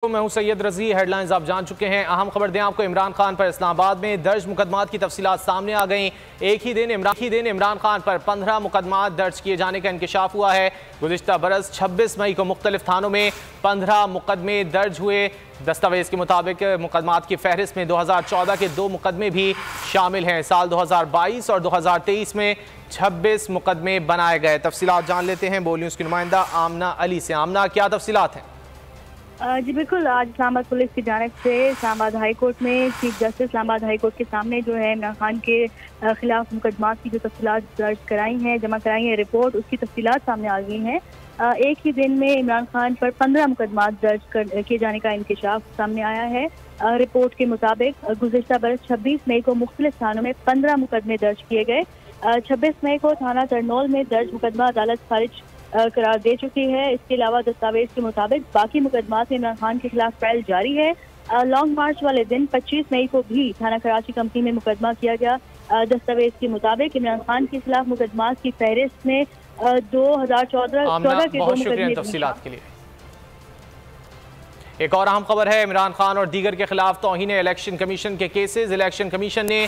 मैं हूं सैयद रजी। हेडलाइंस आप जान चुके हैं। अहम खबर दें आपको, इमरान खान पर इस्लामाबाद में दर्ज मुकदमात की तफसीलात सामने आ गई। एक ही दिन इमरान खान पर 15 मुकदमात दर्ज किए जाने का इंकशाफ हुआ है। गुज़िश्ता बरस 26 मई को मुख्तलिफ थानों में 15 मुकदमे दर्ज हुए। दस्तावेज़ के मुताबिक मुकदमात की फहरिस्त में 2014 के 2 मुकदमे भी शामिल हैं। साल 2022 और 2023 में 26 मुकदमे बनाए गए। तफसीलात जान लेते हैं बोल न्यूज़ की नुमाइंदा आमना अली से। आमना, क्या तफसीलात हैं? जी बिल्कुल, आज इस्लामाबाद पुलिस की जानिब से इस्लामाबाद हाई कोर्ट में chief justice Islamabad high court के सामने जो है इमरान खान के खिलाफ मुकदमात की जो तफसीलात दर्ज कराई हैं, जमा कराई है रिपोर्ट, उसकी तफसीलात सामने आ गई हैं। एक ही दिन में इमरान खान पर 15 मुकदमात दर्ज किए जाने का इंकशाफ सामने आया है। रिपोर्ट के मुताबिक गुज़िश्ता बरस 26 मई को मुख्तलिफ थानों में 15 मुकदमे दर्ज किए गए। 26 मई को थाना तरनौल में दर्ज मुकदमा अदालत खारिज करार दे चुकी है। इसके अलावा दस्तावेज के मुताबिक बाकी मुकदमात में इमरान खान के खिलाफ ट्रायल जारी है। लॉन्ग मार्च वाले दिन 25 मई को भी थाना कराची कंपनी में मुकदमा किया गया। दस्तावेज के मुताबिक इमरान खान के खिलाफ मुकदमात की फहरिस्त में 2014 के 2 मुकदमे तफसीलात के लिए। एक और अहम खबर है, इमरान खान और दीगर के खिलाफ तौहीन इलेक्शन कमीशन के केसेस। इलेक्शन कमीशन ने